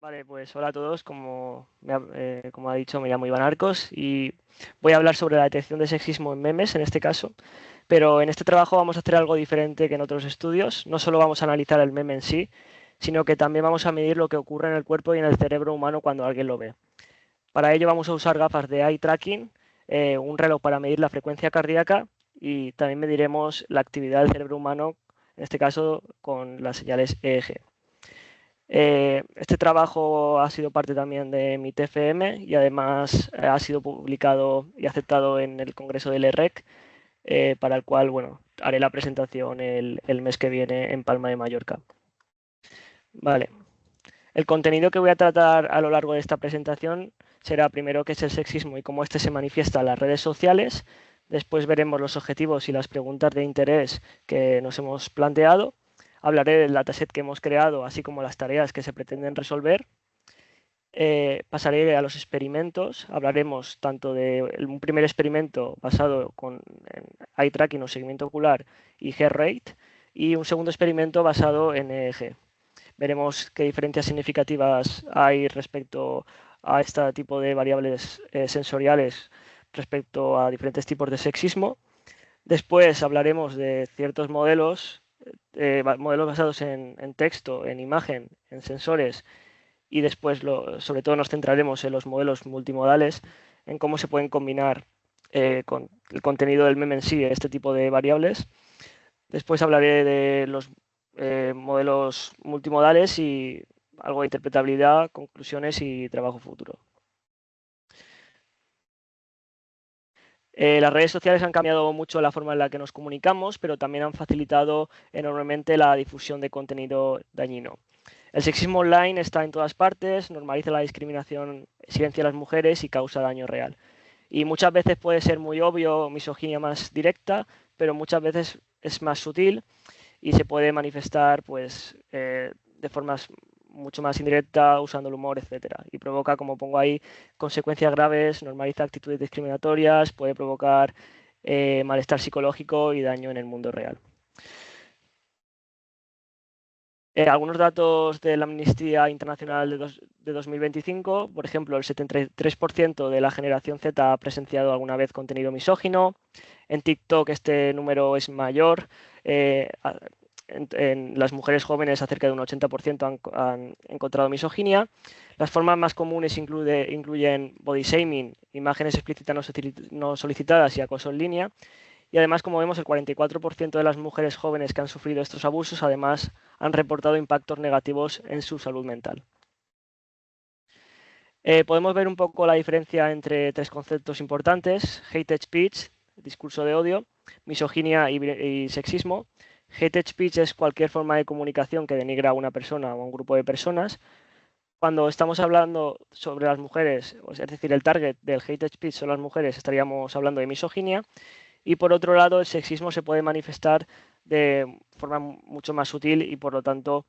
Vale, pues hola a todos. Como ha dicho, me llamo Iván Arcos y voy a hablar sobre la detección de sexismo en memes en este caso. Pero en este trabajo vamos a hacer algo diferente que en otros estudios. No solo vamos a analizar el meme en sí, sino que también vamos a medir lo que ocurre en el cuerpo y en el cerebro humano cuando alguien lo ve. Para ello vamos a usar gafas de eye tracking, un reloj para medir la frecuencia cardíaca y también mediremos la actividad del cerebro humano, en este caso con las señales EEG. Este trabajo ha sido parte también de mi TFM y además ha sido publicado y aceptado en el Congreso del EREC, para el cual, bueno, haré la presentación el mes que viene en Palma de Mallorca. Vale. El contenido que voy a tratar a lo largo de esta presentación será primero qué es el sexismo y cómo este se manifiesta en las redes sociales. Después veremos los objetivos y las preguntas de interés que nos hemos planteado. Hablaré del dataset que hemos creado, así como las tareas que se pretenden resolver. Pasaré a los experimentos. Hablaremos tanto de un primer experimento basado en eye tracking o seguimiento ocular y heart rate, y un segundo experimento basado en EEG. Veremos qué diferencias significativas hay respecto a este tipo de variables sensoriales respecto a diferentes tipos de sexismo. Después hablaremos de ciertos modelos basados en texto, en imagen, en sensores, y después sobre todo nos centraremos en los modelos multimodales, en cómo se pueden combinar con el contenido del meme en sí este tipo de variables. Después hablaré de los modelos multimodales y algo de interpretabilidad, conclusiones y trabajo futuro. Las redes sociales han cambiado mucho la forma en la que nos comunicamos, pero también han facilitado enormemente la difusión de contenido dañino. El sexismo online está en todas partes, normaliza la discriminación, silencia a las mujeres y causa daño real. Y muchas veces puede ser muy obvio, misoginia más directa, pero muchas veces es más sutil y se puede manifestar pues, de formas mucho más indirecta, usando el humor, etcétera. Y provoca, como pongo ahí, consecuencias graves, normaliza actitudes discriminatorias, puede provocar malestar psicológico y daño en el mundo real. Algunos datos de la Amnistía Internacional de 2025, por ejemplo, el 73% de la generación Z ha presenciado alguna vez contenido misógino. En TikTok este número es mayor. Eh, en las mujeres jóvenes cerca de un 80% han encontrado misoginia. Las formas más comunes incluyen body shaming, imágenes explícitas no solicitadas y acoso en línea. Y además, como vemos, el 44% de las mujeres jóvenes que han sufrido estos abusos además han reportado impactos negativos en su salud mental. Podemos ver un poco la diferencia entre tres conceptos importantes: hate speech, discurso de odio; misoginia y sexismo. Hate speech es cualquier forma de comunicación que denigra a una persona o a un grupo de personas. Cuando estamos hablando sobre las mujeres, es decir, el target del hate speech son las mujeres, estaríamos hablando de misoginia. Y por otro lado, el sexismo se puede manifestar de forma mucho más sutil y por lo tanto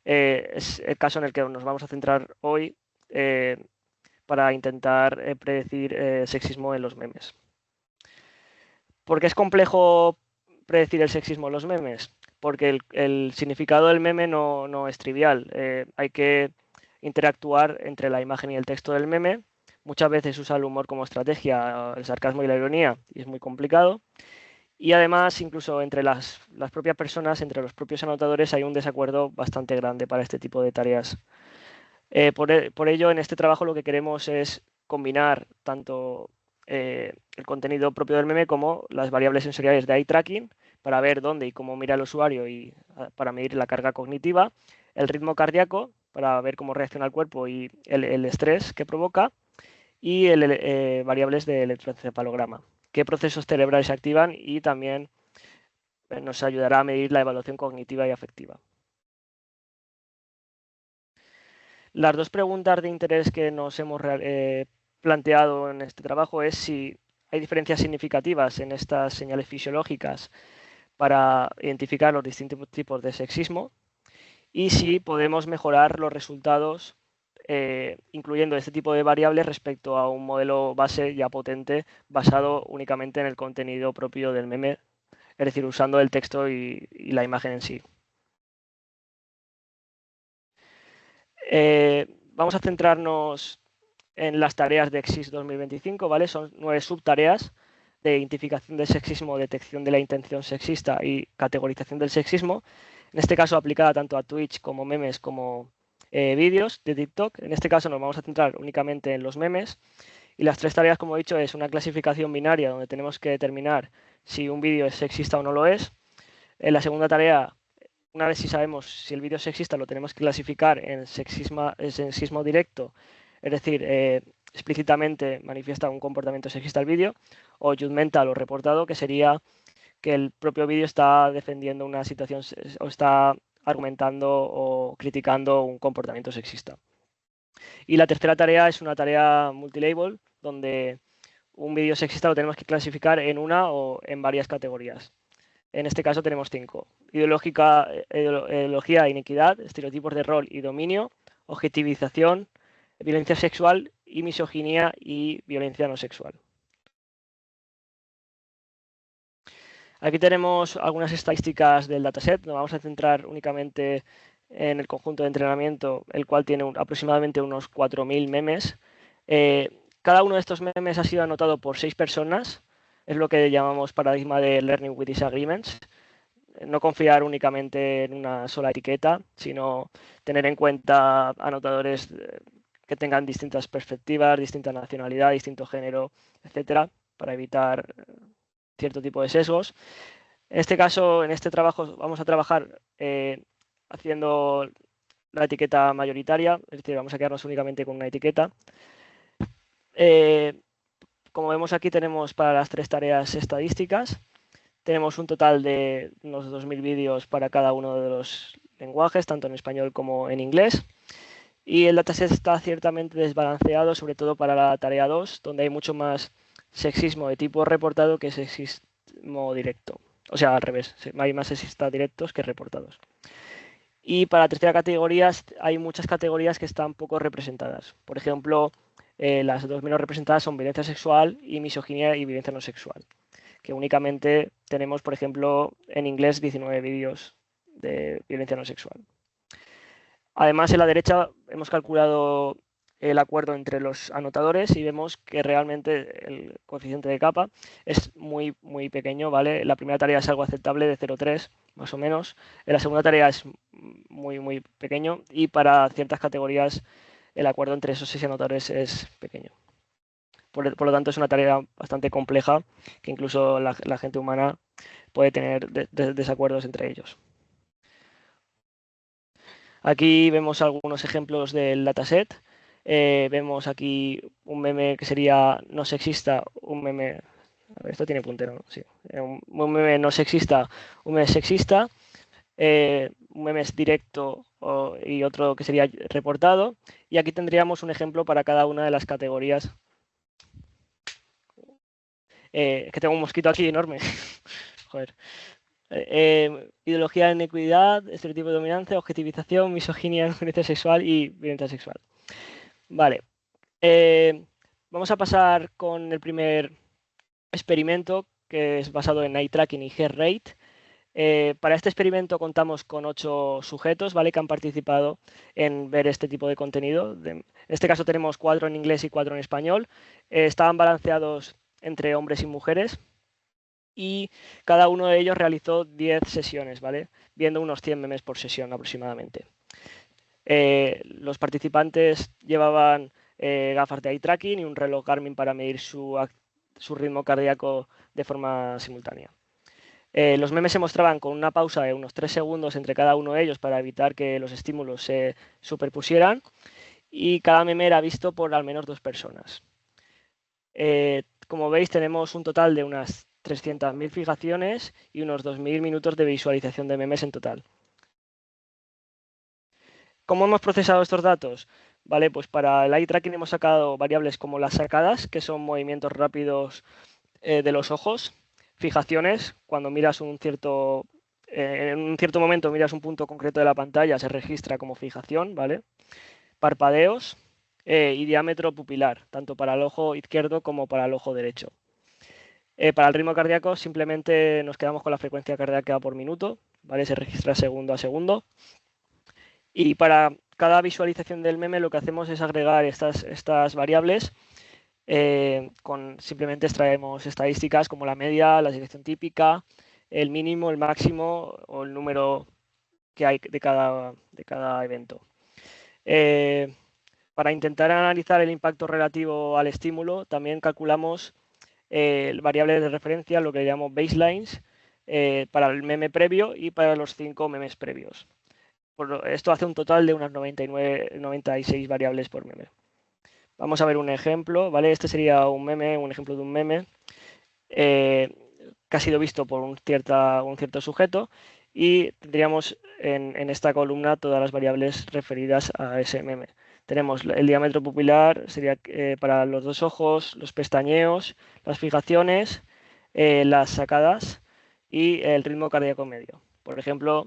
es el caso en el que nos vamos a centrar hoy, para intentar predecir sexismo en los memes. ¿Por qué es complejo predecir el sexismo en los memes? Porque el significado del meme no es trivial. Hay que interactuar entre la imagen y el texto del meme. Muchas veces usa el humor como estrategia, el sarcasmo y la ironía, y es muy complicado. Y además, incluso entre las propias personas, entre los propios anotadores, hay un desacuerdo bastante grande para este tipo de tareas. Por ello, en este trabajo lo que queremos es combinar tanto el contenido propio del meme como las variables sensoriales de eye tracking para ver dónde y cómo mira el usuario y para medir la carga cognitiva; el ritmo cardíaco para ver cómo reacciona el cuerpo y el estrés que provoca; y variables de electroencefalograma, qué procesos cerebrales se activan, y también nos ayudará a medir la evaluación cognitiva y afectiva. Las dos preguntas de interés que nos hemos planteado en este trabajo es si hay diferencias significativas en estas señales fisiológicas para identificar los distintos tipos de sexismo y si podemos mejorar los resultados incluyendo este tipo de variables respecto a un modelo base ya potente basado únicamente en el contenido propio del meme, es decir, usando el texto y la imagen en sí. vamos a centrarnos en las tareas de EXIS 2025, ¿vale? Son 9 subtareas de identificación del sexismo, detección de la intención sexista y categorización del sexismo. En este caso aplicada tanto a Twitch como memes como vídeos de TikTok. En este caso nos vamos a centrar únicamente en los memes. Y las 3 tareas, como he dicho, es una clasificación binaria donde tenemos que determinar si un vídeo es sexista o no lo es. En la segunda tarea, una vez si sabemos si el vídeo es sexista, lo tenemos que clasificar en sexismo directo, es decir, explícitamente manifiesta un comportamiento sexista el vídeo, o judgmental o reportado, que sería que el propio vídeo está defendiendo una situación o está argumentando o criticando un comportamiento sexista. Y la tercera tarea es una tarea multilabel, donde un vídeo sexista lo tenemos que clasificar en una o en varias categorías. En este caso tenemos 5. Ideología e iniquidad, estereotipos de rol y dominio, objetivización, violencia sexual y misoginia y violencia no sexual. Aquí tenemos algunas estadísticas del dataset. Nos vamos a centrar únicamente en el conjunto de entrenamiento, el cual tiene aproximadamente unos 4.000 memes. Cada uno de estos memes ha sido anotado por 6 personas. Es lo que llamamos paradigma de Learning with Disagreements. No confiar únicamente en una sola etiqueta, sino tener en cuenta anotadores que tengan distintas perspectivas, distinta nacionalidad, distinto género, etcétera, para evitar cierto tipo de sesgos. En este caso, en este trabajo, vamos a trabajar haciendo la etiqueta mayoritaria, es decir, vamos a quedarnos únicamente con una etiqueta. Como vemos aquí, tenemos para las 3 tareas estadísticas. Tenemos un total de unos 2.000 vídeos para cada uno de los lenguajes, tanto en español como en inglés. Y el dataset está ciertamente desbalanceado, sobre todo para la tarea 2, donde hay mucho más sexismo de tipo reportado que sexismo directo. O sea, al revés, hay más sexistas directos que reportados. Y para la tercera categoría hay muchas categorías que están poco representadas. Por ejemplo, las 2 menos representadas son violencia sexual y misoginia y violencia no sexual, que únicamente tenemos, por ejemplo, en inglés 19 vídeos de violencia no sexual. Además, en la derecha hemos calculado el acuerdo entre los anotadores y vemos que realmente el coeficiente de capa es muy, muy pequeño, ¿vale? La primera tarea es algo aceptable de 0,3, más o menos. En la segunda tarea es muy, muy pequeño y para ciertas categorías el acuerdo entre esos 6 anotadores es pequeño. Por lo tanto, es una tarea bastante compleja que incluso la gente humana puede tener desacuerdos entre ellos. Aquí vemos algunos ejemplos del dataset. Vemos aquí un meme que sería no sexista, un meme... A ver, esto tiene puntero, ¿no? Sí. Un meme no sexista, un meme sexista, un meme es directo y otro que sería reportado. Y aquí tendríamos un ejemplo para cada una de las categorías. Es que tengo un mosquito aquí enorme. Joder. Ideología de inequidad, estereotipo de dominancia, objetivización, misoginia, violencia sexual y violencia sexual. Vale. Vamos a pasar con el primer experimento, que es basado en eye tracking y heart rate. Para este experimento contamos con 8 sujetos, ¿vale?, que han participado en ver este tipo de contenido. En este caso tenemos 4 en inglés y 4 en español. Estaban balanceados entre hombres y mujeres. Y cada uno de ellos realizó 10 sesiones, ¿vale?, viendo unos 100 memes por sesión aproximadamente. Los participantes llevaban gafas de eye tracking y un reloj Garmin para medir su ritmo cardíaco de forma simultánea. Los memes se mostraban con una pausa de unos 3 segundos entre cada uno de ellos para evitar que los estímulos se superpusieran, y cada meme era visto por al menos 2 personas. Como veis, tenemos un total de unas 300.000 fijaciones y unos 2.000 minutos de visualización de memes en total. ¿Cómo hemos procesado estos datos? Vale, pues para el eye tracking hemos sacado variables como las sacadas, que son movimientos rápidos de los ojos, fijaciones, cuando miras en un cierto momento miras un punto concreto de la pantalla, se registra como fijación, ¿vale? Parpadeos y diámetro pupilar, tanto para el ojo izquierdo como para el ojo derecho. Para el ritmo cardíaco simplemente nos quedamos con la frecuencia cardíaca por minuto, ¿vale? Se registra segundo a segundo. Y para cada visualización del meme lo que hacemos es agregar estas variables. Simplemente extraemos estadísticas como la media, la dirección típica, el mínimo, el máximo o el número que hay de cada evento. Para intentar analizar el impacto relativo al estímulo, también calculamos variables de referencia, lo que llamamos baselines, para el meme previo y para los 5 memes previos. Esto hace un total de unas 96 variables por meme. Vamos a ver un ejemplo, ¿vale? Este sería un ejemplo de un meme que ha sido visto por un cierto sujeto, y tendríamos en esta columna todas las variables referidas a ese meme. Tenemos el diámetro pupilar, sería para los 2 ojos, los pestañeos, las fijaciones, las sacadas y el ritmo cardíaco medio. Por ejemplo,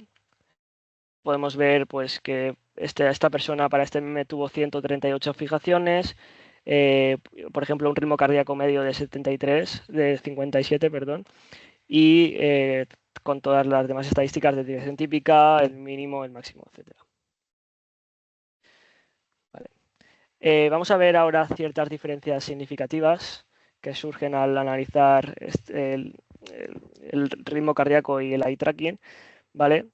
podemos ver pues, que esta persona para este meme tuvo 138 fijaciones, por ejemplo, un ritmo cardíaco medio de 57, perdón, y con todas las demás estadísticas de dirección típica, el mínimo, el máximo, etc. Vale. Vamos a ver ahora ciertas diferencias significativas que surgen al analizar el ritmo cardíaco y el eye tracking, ¿vale?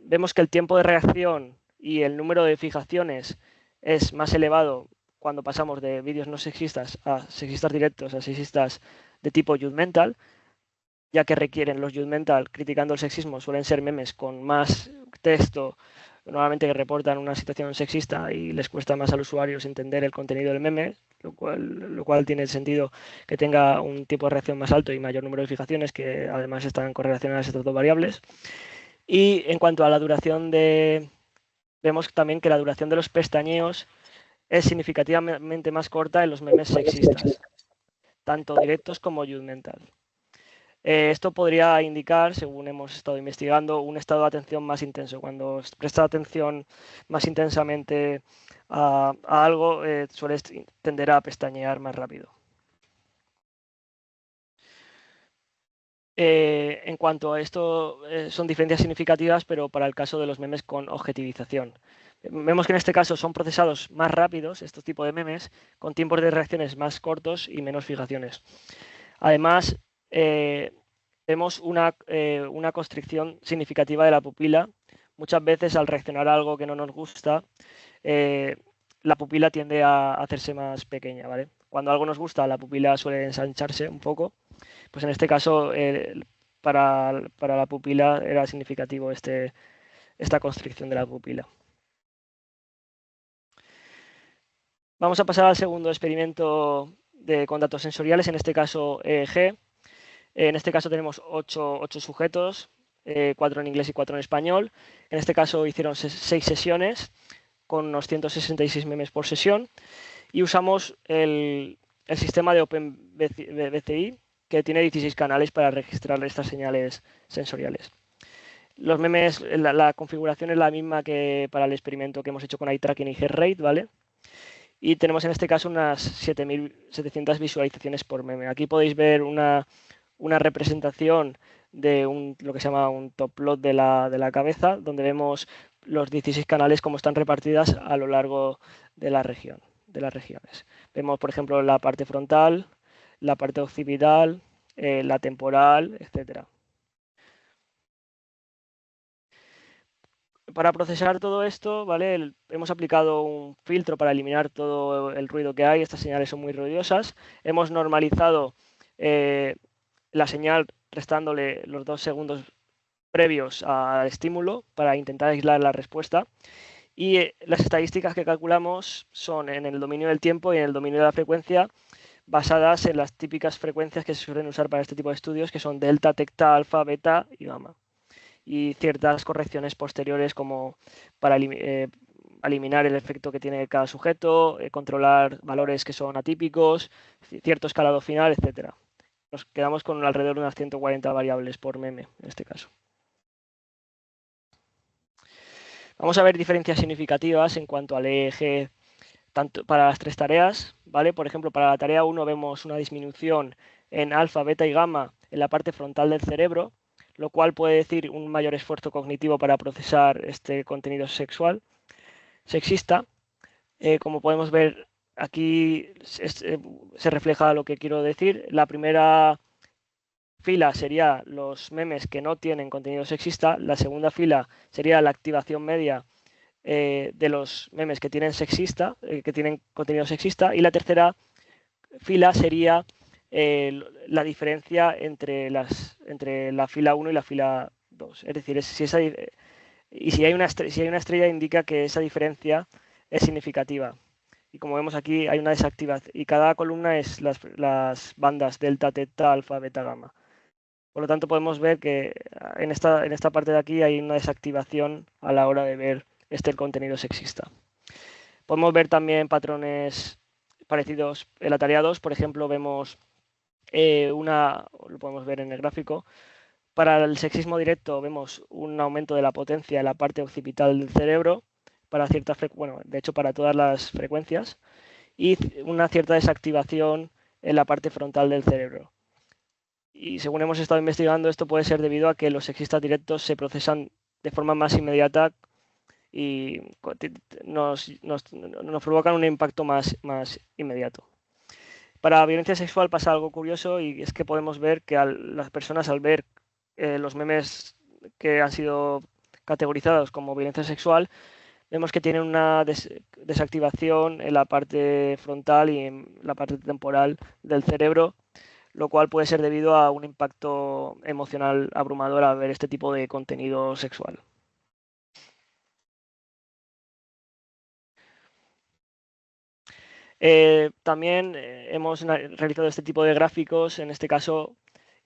Vemos que el tiempo de reacción y el número de fijaciones es más elevado cuando pasamos de vídeos no sexistas a sexistas directos a sexistas de tipo judgmental, ya que requieren los judgmental criticando el sexismo, suelen ser memes con más texto, normalmente que reportan una situación sexista y les cuesta más a los usuarios entender el contenido del meme, lo cual tiene sentido que tenga un tipo de reacción más alto y mayor número de fijaciones, que además están correlacionadas estas dos variables. Y en cuanto a la duración vemos también que la duración de los pestañeos es significativamente más corta en los memes sexistas, tanto directos como judgmental. Esto podría indicar, según hemos estado investigando, un estado de atención más intenso. Cuando prestas atención más intensamente a algo, sueles tender a pestañear más rápido. En cuanto a esto, son diferencias significativas, pero para el caso de los memes con objetivización. Vemos que en este caso son procesados más rápidos, estos tipos de memes, con tiempos de reacciones más cortos y menos fijaciones. Además, vemos una constricción significativa de la pupila. Muchas veces al reaccionar a algo que no nos gusta, la pupila tiende a hacerse más pequeña, ¿vale? Cuando algo nos gusta, la pupila suele ensancharse un poco. Pues en este caso, para la pupila era significativo esta constricción de la pupila. Vamos a pasar al segundo experimento con datos sensoriales, en este caso EEG. En este caso tenemos 8 sujetos, 4 en inglés y 4 en español. En este caso hicieron 6 sesiones con unos 166 memes por sesión y usamos el sistema de OpenBCI, que tiene 16 canales para registrar estas señales sensoriales. Los memes, la configuración es la misma que para el experimento que hemos hecho con eye tracking y heart rate, ¿vale? Y tenemos en este caso unas 7.700 visualizaciones por meme. Aquí podéis ver una representación de lo que se llama un top plot de la cabeza, donde vemos los 16 canales como están repartidas a lo largo de las regiones. Vemos, por ejemplo, la parte frontal, la parte occipital, la temporal, etcétera. Para procesar todo esto, ¿vale? Hemos aplicado un filtro para eliminar todo el ruido que hay. Estas señales son muy ruidosas. Hemos normalizado la señal restándole los 2 segundos previos al estímulo para intentar aislar la respuesta. Y las estadísticas que calculamos son en el dominio del tiempo y en el dominio de la frecuencia, basadas en las típicas frecuencias que se suelen usar para este tipo de estudios, que son delta, tecta, alfa, beta y gamma. Y ciertas correcciones posteriores como para eliminar el efecto que tiene cada sujeto, controlar valores que son atípicos, cierto escalado final, etcétera. Nos quedamos con alrededor de unas 140 variables por meme en este caso. Vamos a ver diferencias significativas en cuanto al EEG tanto para las 3 tareas, ¿vale? Por ejemplo, para la tarea 1 vemos una disminución en alfa, beta y gamma en la parte frontal del cerebro, lo cual puede decir un mayor esfuerzo cognitivo para procesar este contenido sexual. sexista. Como podemos ver, aquí se refleja lo que quiero decir. La primera fila sería los memes que no tienen contenido sexista. La segunda fila sería la activación media de los memes que tienen que tienen contenido sexista. Y la tercera fila sería la diferencia entre la fila 1 y la fila 2. Es decir, si hay una estrella indica que esa diferencia es significativa. Y como vemos aquí hay una desactivación y cada columna es las bandas delta, teta, alfa, beta, gamma. Por lo tanto podemos ver que en esta parte de aquí hay una desactivación a la hora de ver el contenido sexista. Podemos ver también patrones parecidos en la tarea 2. Por ejemplo, vemos lo podemos ver en el gráfico. Para el sexismo directo vemos un aumento de la potencia en la parte occipital del cerebro para de hecho para todas las frecuencias, y una cierta desactivación en la parte frontal del cerebro. Y según hemos estado investigando, esto puede ser debido a que los sexistas directos se procesan de forma más inmediata y nos provocan un impacto más inmediato. Para violencia sexual pasa algo curioso, y es que podemos ver que las personas, al ver los memes que han sido categorizados como violencia sexual, vemos que tienen una desactivación en la parte frontal y en la parte temporal del cerebro, lo cual puede ser debido a un impacto emocional abrumador al ver este tipo de contenido sexual. También hemos realizado este tipo de gráficos, en este caso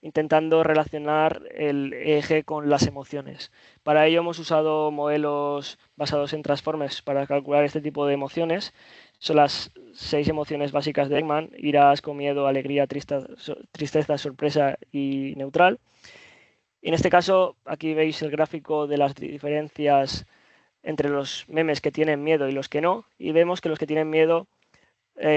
intentando relacionar el eje con las emociones. Para ello hemos usado modelos basados en transformers para calcular este tipo de emociones. Son las 6 emociones básicas de Ekman: ira, asco, miedo, alegría, tristeza, sorpresa y neutral. Y en este caso, aquí veis el gráfico de las diferencias entre los memes que tienen miedo y los que no, y vemos que los que tienen miedo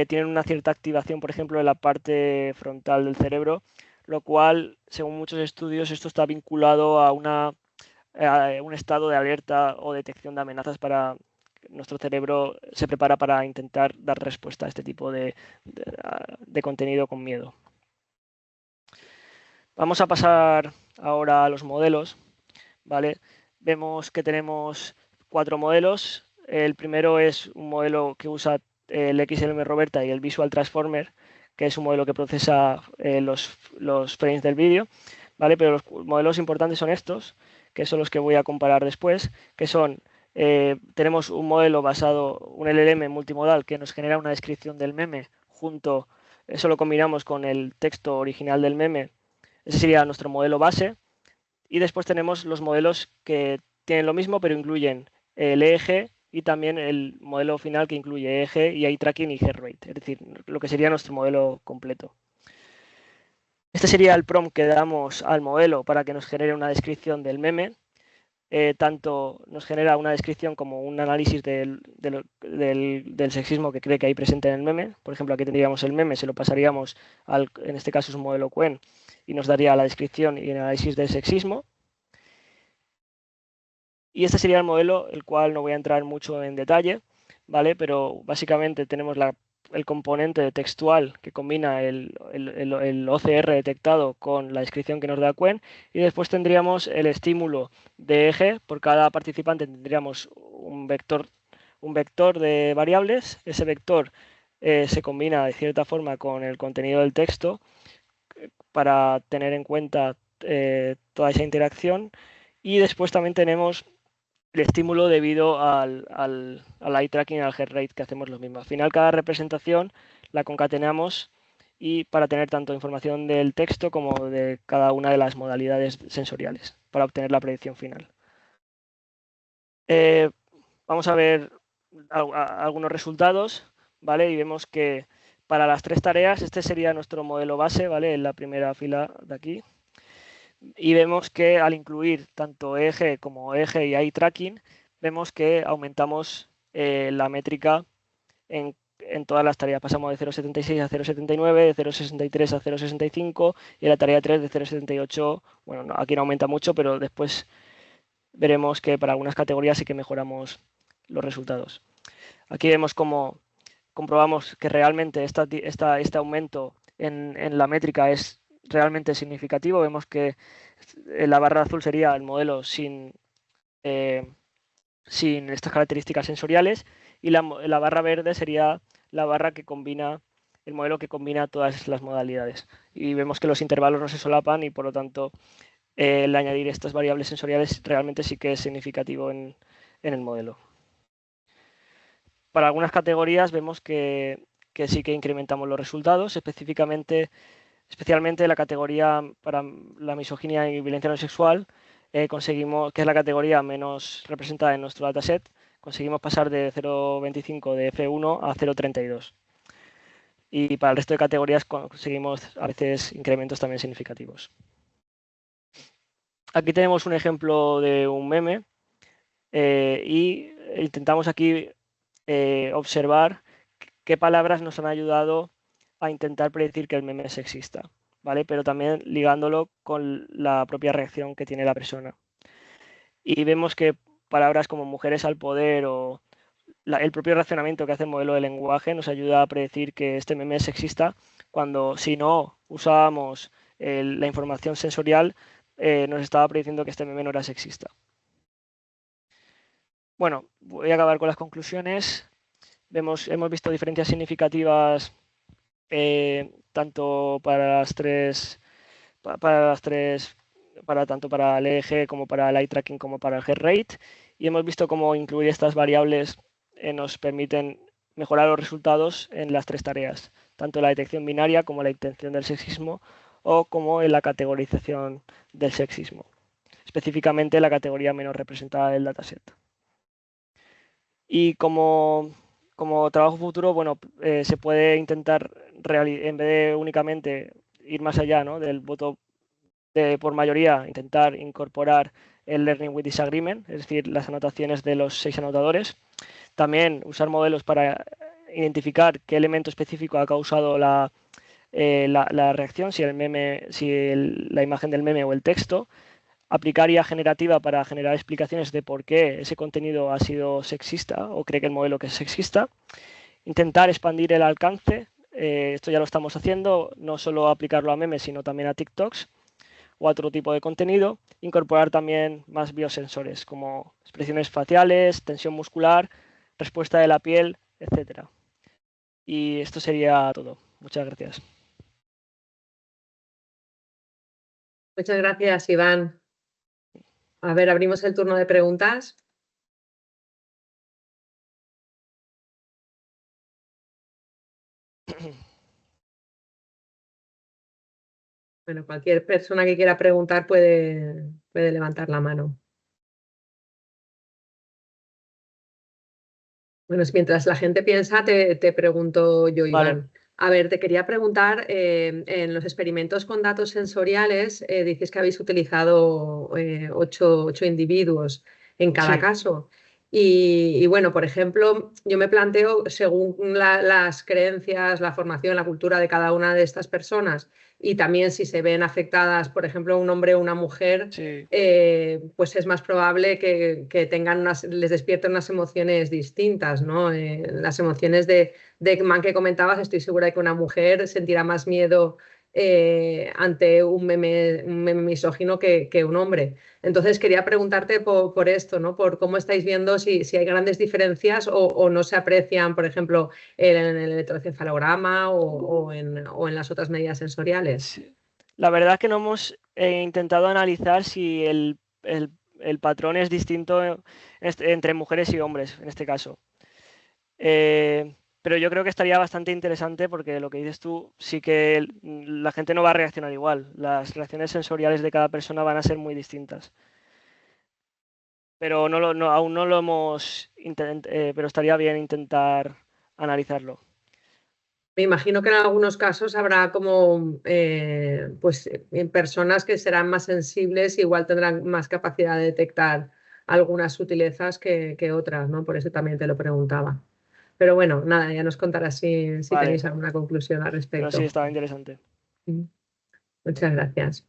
tienen una cierta activación, por ejemplo, en la parte frontal del cerebro, lo cual, según muchos estudios, esto está vinculado a un estado de alerta o detección de amenazas. Para nuestro cerebro se prepara para intentar dar respuesta a este tipo de contenido con miedo. Vamos a pasar ahora a los modelos, ¿vale? Vemos que tenemos 4 modelos. El primero es un modelo que usa el XLM Roberta y el Visual Transformer, que es un modelo que procesa los frames del vídeo, ¿vale? Pero los modelos importantes son estos, que son los que voy a comparar después, que son, tenemos un modelo basado, un LLM multimodal, que nos genera una descripción del meme eso lo combinamos con el texto original del meme. Ese sería nuestro modelo base. Y después tenemos los modelos que tienen lo mismo, pero incluyen el EEG y también el modelo final, que incluye EEG y eye tracking y heart rate, es decir, lo que sería nuestro modelo completo. Este sería el prompt que damos al modelo para que nos genere una descripción del meme. Tanto nos genera una descripción como un análisis del sexismo que cree que hay presente en el meme. Por ejemplo, aquí tendríamos el meme, se lo pasaríamos en este caso es un modelo Qwen, y nos daría la descripción y el análisis del sexismo. Y este sería el modelo, el cual no voy a entrar mucho en detalle, ¿vale? Pero básicamente tenemos el componente textual que combina el OCR detectado con la descripción que nos da Qwen, y después tendríamos el estímulo de eje. Por cada participante tendríamos un vector de variables. Ese vector se combina de cierta forma con el contenido del texto para tener en cuenta toda esa interacción. Y después también tenemos el estímulo debido al eye tracking y al heart rate, que hacemos lo mismo. Al final, cada representación la concatenamos y para tener tanto información del texto como de cada una de las modalidades sensoriales para obtener la predicción final. Vamos a ver algunos resultados, ¿vale? Y vemos que para las 3 tareas este sería nuestro modelo base, ¿vale? En la primera fila de aquí. Y vemos que al incluir tanto eje como eje y eye tracking, vemos que aumentamos la métrica en todas las tareas. Pasamos de 0,76 a 0,79, de 0,63 a 0,65 y en la tarea 3 de 0,78. Bueno, aquí no aumenta mucho, pero después veremos que para algunas categorías sí que mejoramos los resultados. Aquí vemos cómo comprobamos que realmente este aumento en la métrica es realmente significativo. Vemos que la barra azul sería el modelo sin estas características sensoriales, y la barra verde sería la barra que combina, el modelo que combina todas las modalidades. Y vemos que los intervalos no se solapan y por lo tanto el añadir estas variables sensoriales realmente sí que es significativo en el modelo. Para algunas categorías vemos que sí que incrementamos los resultados, especialmente la categoría para la misoginia y violencia no sexual. Conseguimos, que es la categoría menos representada en nuestro dataset, conseguimos pasar de 0,25 de F1 a 0,32. Y para el resto de categorías conseguimos a veces incrementos también significativos. Aquí tenemos un ejemplo de un meme y intentamos aquí observar qué palabras nos han ayudado a intentar predecir que el meme es sexista, ¿vale? Pero también ligándolo con la propia reacción que tiene la persona. Y vemos que palabras como mujeres al poder o el propio racionamiento que hace el modelo de lenguaje nos ayuda a predecir que este meme es sexista, cuando si no usábamos la información sensorial, nos estaba prediciendo que este meme no era sexista. Bueno, voy a acabar con las conclusiones. Hemos visto diferencias significativas tanto para tanto para el EEG como para el eye tracking como para el heart rate, y hemos visto cómo incluir estas variables nos permiten mejorar los resultados en las 3 tareas, tanto la detección binaria como la intención del sexismo o como en la categorización del sexismo, específicamente la categoría menos representada del dataset. Y como trabajo futuro, bueno, se puede intentar, en vez de únicamente ir más allá, ¿no?, del voto por mayoría, intentar incorporar el Learning with Disagreement, es decir, las anotaciones de los 6 anotadores. También usar modelos para identificar qué elemento específico ha causado la reacción, si la imagen del meme o el texto. Aplicar IA generativa para generar explicaciones de por qué ese contenido ha sido sexista o cree que el modelo que es sexista. Intentar expandir el alcance. Esto ya lo estamos haciendo, no solo aplicarlo a memes, sino también a TikToks o a otro tipo de contenido. Incorporar también más biosensores, como expresiones faciales, tensión muscular, respuesta de la piel, etc. Y esto sería todo. Muchas gracias. Muchas gracias, Iván. A ver, abrimos el turno de preguntas. Bueno, cualquier persona que quiera preguntar puede levantar la mano. Bueno, mientras la gente piensa, te pregunto yo, Iván. Vale. A ver, te quería preguntar, en los experimentos con datos sensoriales, dices que habéis utilizado 8 individuos en cada Sí. caso. Y bueno, por ejemplo, yo me planteo, según las creencias, la formación, la cultura de cada una de estas personas, y también si se ven afectadas, por ejemplo, un hombre o una mujer, Sí. pues es más probable que tengan les despierten unas emociones distintas, ¿no? Las emociones de man que comentabas, estoy segura de que una mujer sentirá más miedo ante un meme misógino que un hombre. Entonces quería preguntarte por esto, ¿no? Por cómo estáis viendo si hay grandes diferencias o no se aprecian, por ejemplo, en el electroencefalograma o en las otras medidas sensoriales. Sí. La verdad es que no hemos intentado analizar si el patrón es distinto entre mujeres y hombres, en este caso. Pero yo creo que estaría bastante interesante, porque lo que dices tú, sí que la gente no va a reaccionar igual. Las reacciones sensoriales de cada persona van a ser muy distintas. Pero aún no lo hemos pero estaría bien intentar analizarlo. Me imagino que en algunos casos habrá como pues personas que serán más sensibles, igual tendrán más capacidad de detectar algunas sutilezas que otras, ¿no? Por eso también te lo preguntaba. Pero bueno, nada, ya nos contarás si Vale. tenéis alguna conclusión al Pero sí, respecto. estaba interesante. Muchas gracias.